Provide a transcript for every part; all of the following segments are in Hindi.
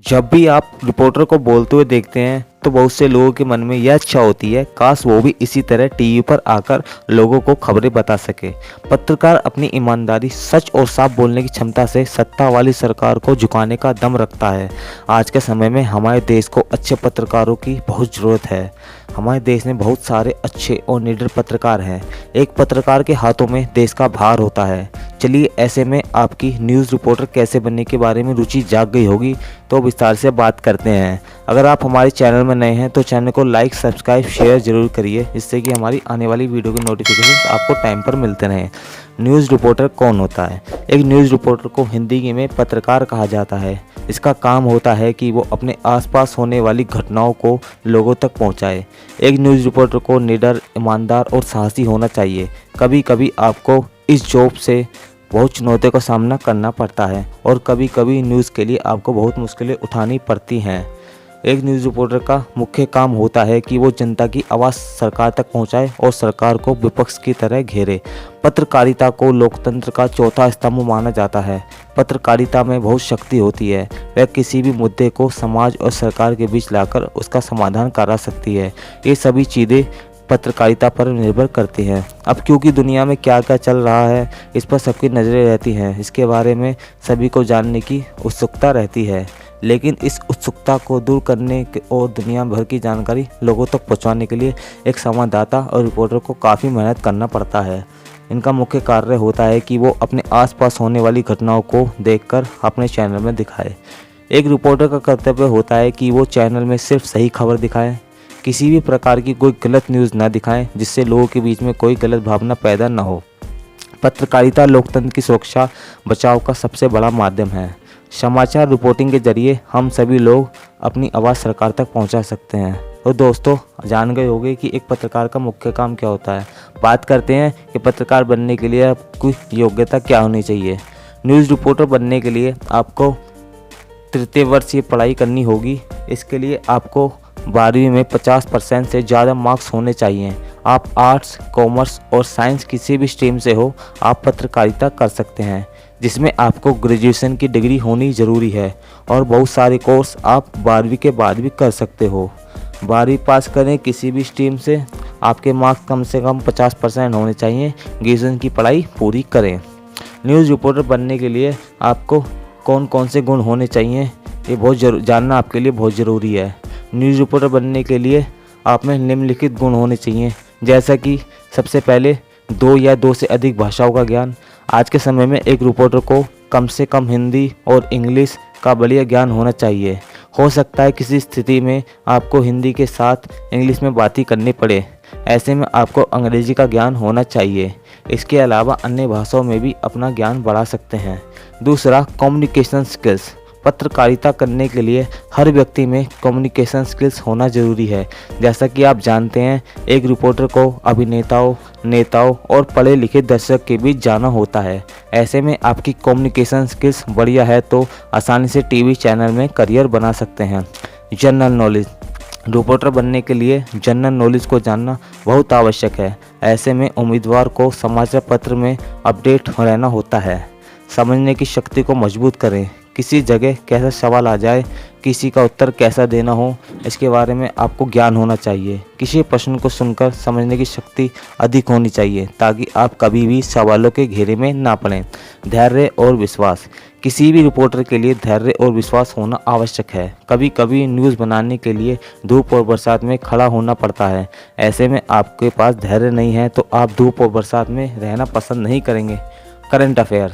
जब भी आप रिपोर्टर को बोलते हुए देखते हैं तो बहुत से लोगों के मन में यह इच्छा होती है, काश वो भी इसी तरह टीवी पर आकर लोगों को खबरें बता सके। पत्रकार अपनी ईमानदारी, सच और साफ बोलने की क्षमता से सत्ता वाली सरकार को झुकाने का दम रखता है। आज के समय में हमारे देश को अच्छे पत्रकारों की बहुत ज़रूरत है। हमारे देश में बहुत सारे अच्छे और निडर पत्रकार हैं। एक पत्रकार के हाथों में देश का भार होता है। चलिए, ऐसे में आपकी न्यूज़ रिपोर्टर कैसे बनने के बारे में रुचि जाग गई होगी, तो विस्तार से बात करते हैं। अगर आप हमारे चैनल में नए हैं तो चैनल को लाइक, सब्सक्राइब, शेयर जरूर करिए, जिससे कि हमारी आने वाली वीडियो के नोटिफिकेशन आपको टाइम पर मिलते रहें। न्यूज़ रिपोर्टर कौन होता है? एक न्यूज़ रिपोर्टर को हिंदी में पत्रकार कहा जाता है। इसका काम होता है कि वो अपने आसपास होने वाली घटनाओं को लोगों तक पहुंचाए। एक न्यूज़ रिपोर्टर को निडर, ईमानदार और साहसी होना चाहिए। कभी कभी आपको इस जॉब से बहुत चुनौतियों का सामना करना पड़ता है और कभी कभी न्यूज़ के लिए आपको बहुत मुश्किलें उठानी पड़ती हैं। एक न्यूज़ रिपोर्टर का मुख्य काम होता है कि वो जनता की आवाज़ सरकार तक पहुंचाए और सरकार को विपक्ष की तरह घेरे। पत्रकारिता को लोकतंत्र का चौथा स्तंभ माना जाता है। पत्रकारिता में बहुत शक्ति होती है। वह किसी भी मुद्दे को समाज और सरकार के बीच लाकर उसका समाधान करा सकती है। ये सभी चीज़ें पत्रकारिता पर निर्भर करती हैं। अब क्योंकि दुनिया में क्या क्या चल रहा है, इस पर सबकी नज़रें रहती हैं। इसके बारे में सभी को जानने की उत्सुकता रहती है, लेकिन इस उत्सुकता को दूर करने और दुनिया भर की जानकारी लोगों तक पहुंचाने के लिए एक संवाददाता और रिपोर्टर को काफ़ी मेहनत करना पड़ता है। इनका मुख्य कार्य होता है कि वो अपने आसपास होने वाली घटनाओं को देखकर अपने चैनल में दिखाए। एक रिपोर्टर का कर्तव्य होता है कि वो चैनल में सिर्फ सही खबर दिखाए, किसी भी प्रकार की कोई गलत न्यूज़ ना दिखाएं, जिससे लोगों के बीच में कोई गलत भावना पैदा न हो। पत्रकारिता लोकतंत्र की सुरक्षा बचाव का सबसे बड़ा माध्यम है। समाचार रिपोर्टिंग के जरिए हम सभी लोग अपनी आवाज़ सरकार तक पहुंचा सकते हैं। तो दोस्तों, जान गए होंगे कि एक पत्रकार का मुख्य काम क्या होता है। बात करते हैं कि पत्रकार बनने के लिए आपकी योग्यता क्या होनी चाहिए। न्यूज़ रिपोर्टर बनने के लिए आपको तृतीय वर्षीय पढ़ाई करनी होगी। इसके लिए आपको 12वीं में 50% से ज़्यादा मार्क्स होने चाहिए। आप आर्ट्स, कॉमर्स और साइंस किसी भी स्ट्रीम से हो, आप पत्रकारिता कर सकते हैं, जिसमें आपको ग्रेजुएशन की डिग्री होनी ज़रूरी है और बहुत सारे कोर्स आप 12वीं के बाद भी कर सकते हो। 12वीं पास करें किसी भी स्ट्रीम से, आपके मार्क्स कम से कम 50% होने चाहिए। ग्रेजुएशन की पढ़ाई पूरी करें। न्यूज़ रिपोर्टर बनने के लिए आपको कौन कौन से गुण होने चाहिए, ये बहुत जानना आपके लिए बहुत ज़रूरी है। न्यूज़ रिपोर्टर बनने के लिए आप में निम्नलिखित गुण होने चाहिए, जैसा कि सबसे पहले 2 या 2 से अधिक भाषाओं का ज्ञान। आज के समय में एक रिपोर्टर को कम से कम हिंदी और इंग्लिश का बढ़िया ज्ञान होना चाहिए। हो सकता है किसी स्थिति में आपको हिंदी के साथ इंग्लिश में बात ही करनी पड़े, ऐसे में आपको अंग्रेजी का ज्ञान होना चाहिए। इसके अलावा अन्य भाषाओं में भी अपना ज्ञान बढ़ा सकते हैं। दूसरा, कम्युनिकेशन स्किल्स। पत्रकारिता करने के लिए हर व्यक्ति में कम्युनिकेशन स्किल्स होना ज़रूरी है। जैसा कि आप जानते हैं, एक रिपोर्टर को अभिनेताओं, नेताओं और पढ़े लिखे दर्शक के बीच जाना होता है। ऐसे में आपकी कम्युनिकेशन स्किल्स बढ़िया है तो आसानी से टीवी चैनल में करियर बना सकते हैं। General knowledge. रिपोर्टर बनने के लिए जनरल नॉलेज को जानना बहुत आवश्यक है। ऐसे में उम्मीदवार को समाचार पत्र में अपडेट रहना होता है। समझने की शक्ति को मजबूत करें। किसी जगह कैसा सवाल आ जाए, किसी का उत्तर कैसा देना हो, इसके बारे में आपको ज्ञान होना चाहिए। किसी प्रश्न को सुनकर समझने की शक्ति अधिक होनी चाहिए, ताकि आप कभी भी सवालों के घेरे में ना पड़ें। धैर्य और विश्वास। किसी भी रिपोर्टर के लिए धैर्य और विश्वास होना आवश्यक है। कभी कभी न्यूज़ बनाने के लिए धूप और बरसात में खड़ा होना पड़ता है। ऐसे में आपके पास धैर्य नहीं है तो आप धूप और बरसात में रहना पसंद नहीं करेंगे। Current affair.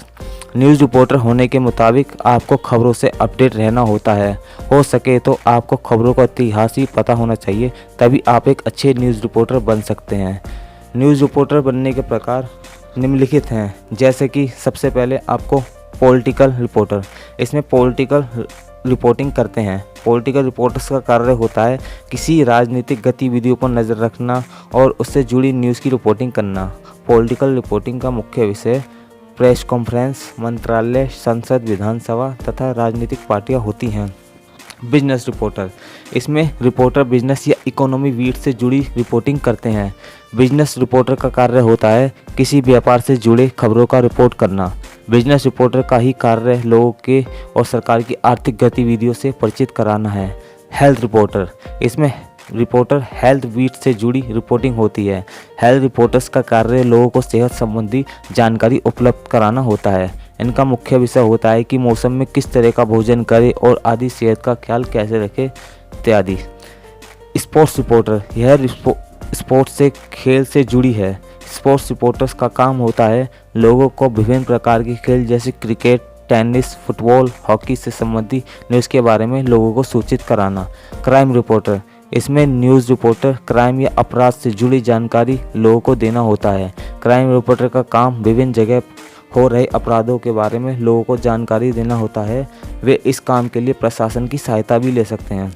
न्यूज़ रिपोर्टर होने के मुताबिक आपको खबरों से अपडेट रहना होता है। हो सके तो आपको खबरों का इतिहास ही पता होना चाहिए, तभी आप एक अच्छे न्यूज़ रिपोर्टर बन सकते हैं। न्यूज़ रिपोर्टर बनने के प्रकार निम्नलिखित हैं, जैसे कि सबसे पहले आपको पॉलिटिकल रिपोर्टर। इसमें पॉलिटिकल रिपोर्टिंग करते हैं। पॉलिटिकल रिपोर्टर्स का कार्य होता है किसी राजनीतिक गतिविधियों पर नज़र रखना और उससे जुड़ी न्यूज़ की रिपोर्टिंग करना। पॉलिटिकल रिपोर्टिंग का मुख्य विषय प्रेस कॉन्फ्रेंस, मंत्रालय, संसद, विधानसभा तथा राजनीतिक पार्टियां होती हैं। Business reporter. इसमें रिपोर्टर बिजनेस या इकोनॉमी वीट से जुड़ी रिपोर्टिंग करते हैं। बिजनेस रिपोर्टर का कार्य होता है किसी व्यापार से जुड़े खबरों का रिपोर्ट करना। बिजनेस रिपोर्टर का ही कार्य लोगों के और सरकार की आर्थिक गतिविधियों से परिचित कराना है। हेल्थ रिपोर्टर, इसमें रिपोर्टर हेल्थ बीट से जुड़ी रिपोर्टिंग होती है। हेल्थ रिपोर्टर्स का कार्य लोगों को सेहत संबंधी जानकारी उपलब्ध कराना होता है। इनका मुख्य विषय होता है कि मौसम में किस तरह का भोजन करें और आदि सेहत का ख्याल कैसे रखें इत्यादि। स्पोर्ट्स रिपोर्टर, यह स्पोर्ट्स से खेल से जुड़ी है। स्पोर्ट्स रिपोर्टर्स का काम होता है लोगों को विभिन्न प्रकार के खेल जैसे क्रिकेट, टेनिस, फुटबॉल, हॉकी से संबंधित न्यूज़ के बारे में लोगों को सूचित कराना। क्राइम रिपोर्टर, इसमें न्यूज़ रिपोर्टर क्राइम या अपराध से जुड़ी जानकारी लोगों को देना होता है। क्राइम रिपोर्टर का काम विभिन्न जगह हो रहे अपराधों के बारे में लोगों को जानकारी देना होता है। वे इस काम के लिए प्रशासन की सहायता भी ले सकते हैं।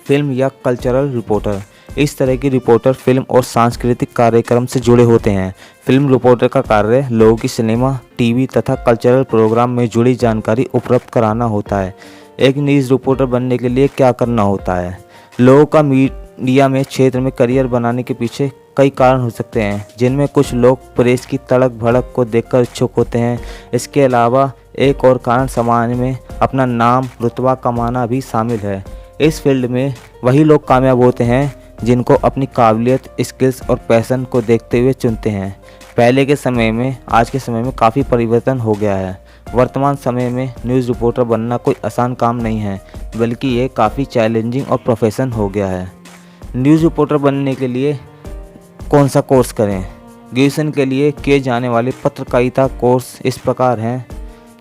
फिल्म या कल्चरल रिपोर्टर, इस तरह की रिपोर्टर फिल्म और सांस्कृतिक कार्यक्रम से जुड़े होते हैं। फिल्म रिपोर्टर का कार्य लोगों की सिनेमा, टीवी तथा कल्चरल प्रोग्राम में जुड़ी जानकारी उपलब्ध कराना होता है। एक न्यूज़ रिपोर्टर बनने के लिए क्या करना होता है? लोगों का मीडिया में क्षेत्र में करियर बनाने के पीछे कई कारण हो सकते हैं, जिनमें कुछ लोग प्रेस की तड़क भड़क को देखकर इच्छुक होते हैं। इसके अलावा एक और कारण समाज में अपना नाम रुतबा कमाना भी शामिल है। इस फील्ड में वही लोग कामयाब होते हैं जिनको अपनी काबिलियत, स्किल्स और पैशन को देखते हुए चुनते हैं। पहले के समय में आज के समय में काफ़ी परिवर्तन हो गया है। वर्तमान समय में न्यूज़ रिपोर्टर बनना कोई आसान काम नहीं है, बल्कि ये काफ़ी चैलेंजिंग और प्रोफेशन हो गया है। न्यूज़ रिपोर्टर बनने के लिए कौन सा कोर्स करें? ग्रेजुएशन के लिए किए जाने वाले पत्रकारिता कोर्स इस प्रकार हैं,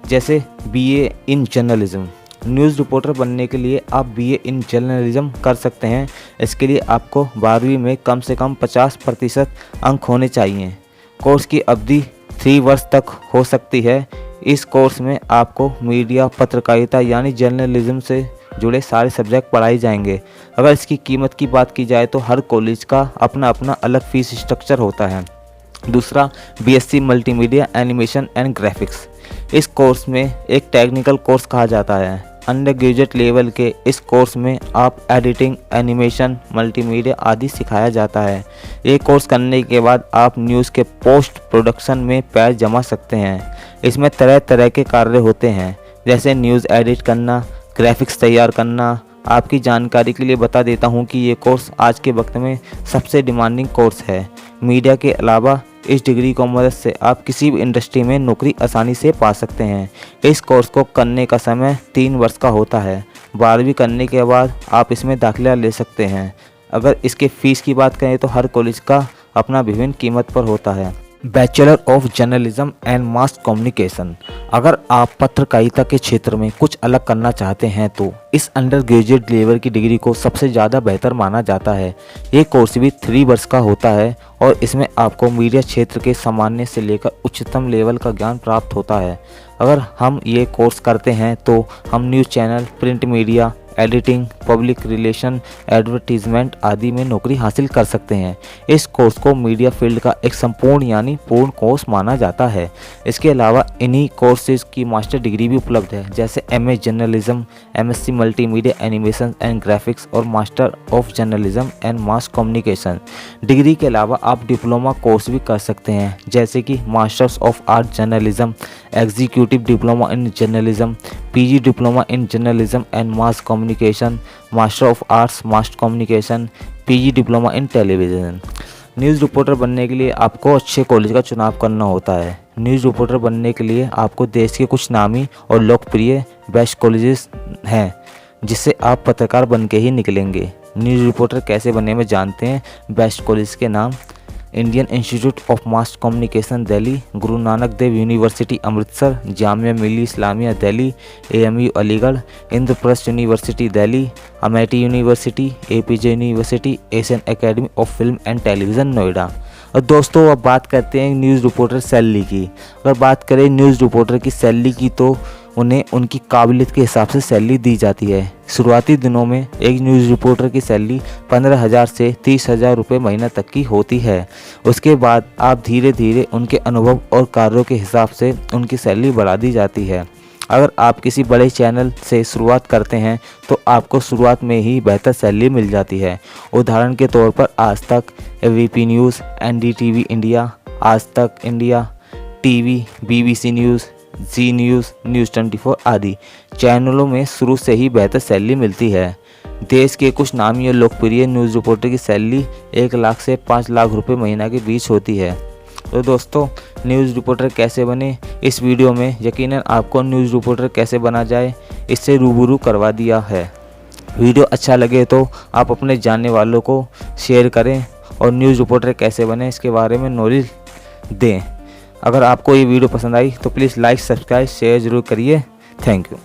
जैसे BA in journalism. News reporter बनने के लिए आप BA इन जर्नलिज्म कर सकते हैं। इसके लिए आपको 12वीं में कम से कम 50% अंक होने चाहिए। कोर्स की अवधि 3 वर्ष तक हो सकती है। इस कोर्स में आपको मीडिया, पत्रकारिता यानी जर्नलिज्म से जुड़े सारे सब्जेक्ट पढ़ाए जाएंगे। अगर इसकी कीमत की बात की जाए तो हर कॉलेज का अपना अपना अलग फीस स्ट्रक्चर होता है। दूसरा, BSc multimedia animation and graphics. इस कोर्स में एक टेक्निकल कोर्स कहा जाता है। अंडर ग्रेजुएट लेवल के इस कोर्स में आप एडिटिंग, एनिमेशन, मल्टीमीडिया आदि सिखाया जाता है। ये कोर्स करने के बाद आप न्यूज़ के पोस्ट प्रोडक्शन में पैर जमा सकते हैं। इसमें तरह तरह के कार्य होते हैं, जैसे न्यूज़ एडिट करना, ग्राफिक्स तैयार करना। आपकी जानकारी के लिए बता देता हूँ कि ये कोर्स आज के वक्त में सबसे डिमांडिंग कोर्स है। मीडिया के अलावा इस डिग्री को मदद से आप किसी भी इंडस्ट्री में नौकरी आसानी से पा सकते हैं। इस कोर्स को करने का समय 3 वर्ष का होता है। 12वीं करने के बाद आप इसमें दाखिला ले सकते हैं। अगर इसके फ़ीस की बात करें तो हर कॉलेज का अपना विभिन्न कीमत पर होता है। Bachelor of journalism and mass communication. अगर आप पत्रकारिता के क्षेत्र में कुछ अलग करना चाहते हैं तो इस अंडर ग्रेजुएट लेवल की डिग्री को सबसे ज़्यादा बेहतर माना जाता है। ये कोर्स भी 3 वर्ष का होता है और इसमें आपको मीडिया क्षेत्र के सामान्य से लेकर उच्चतम लेवल का ज्ञान प्राप्त होता है। अगर हम ये कोर्स करते हैं तो हम news channel, print media, editing, public relation, advertisement आदि में नौकरी हासिल कर सकते हैं। इस कोर्स को मीडिया फील्ड का एक संपूर्ण यानी पूर्ण कोर्स माना जाता है। इसके अलावा इन्हीं कोर्सेज की मास्टर डिग्री भी उपलब्ध है, जैसे MA journalism, MSc multimedia animation and graphics और master of journalism and mass communication. Degree के अलावा आप डिप्लोमा कोर्स भी कर सकते हैं, जैसे कि masters of art journalism, executive diploma in journalism, PG diploma in journalism and mass communication, master of arts mass communication, PG diploma in television. News reporter बनने के लिए आपको अच्छे कॉलेज का चुनाव करना होता है। न्यूज़ रिपोर्टर बनने के लिए आपको देश के कुछ नामी और लोकप्रिय बेस्ट कॉलेजेस हैं, जिससे आप पत्रकार बन के ही निकलेंगे। न्यूज़ रिपोर्टर कैसे बनने में जानते हैं। बेस्ट कॉलेज के नाम: Indian Institute of Mass Communication Delhi, Guru Nanak Dev university Amritsar, Jamia Millia Islamia Delhi, AMU Aligarh, Indraprastha university Delhi, Amethi university, APJ university, Asian Academy of Film and Television Noida. और दोस्तों, अब बात करते हैं न्यूज़ रिपोर्टर सैलरी की। अगर बात करें न्यूज़ रिपोर्टर की सैलरी की तो उन्हें उनकी काबिलियत के हिसाब से सैलरी दी जाती है। शुरुआती दिनों में एक न्यूज़ रिपोर्टर की सैलरी 15,000 से 30,000 रुपये महीना तक की होती है। उसके बाद आप धीरे धीरे उनके अनुभव और कार्यों के हिसाब से उनकी सैलरी बढ़ा दी जाती है। अगर आप किसी बड़े चैनल से शुरुआत करते हैं तो आपको शुरुआत में ही बेहतर सैलरी मिल जाती है। उदाहरण के तौर पर आज तक, AVP न्यूज़, NDTV इंडिया, आज तक इंडिया टीवी, BBC न्यूज़, जी न्यूज़, न्यूज़ 24 आदि चैनलों में शुरू से ही बेहतर सैलरी मिलती है। देश के कुछ नामी और लोकप्रिय न्यूज़ रिपोर्टर की सैलरी 1 लाख से 5 लाख रुपए महीना के बीच होती है। तो दोस्तों, न्यूज़ रिपोर्टर कैसे बने, इस वीडियो में यकीनन आपको न्यूज़ रिपोर्टर कैसे बना जाए इससे रूबरू करवा दिया है। वीडियो अच्छा लगे तो आप अपने जानने वालों को शेयर करें और न्यूज़ रिपोर्टर कैसे बने इसके बारे में नॉलेज दें। अगर आपको ये वीडियो पसंद आई तो प्लीज़ लाइक, सब्सक्राइब, शेयर ज़रूर करिए। Thank you.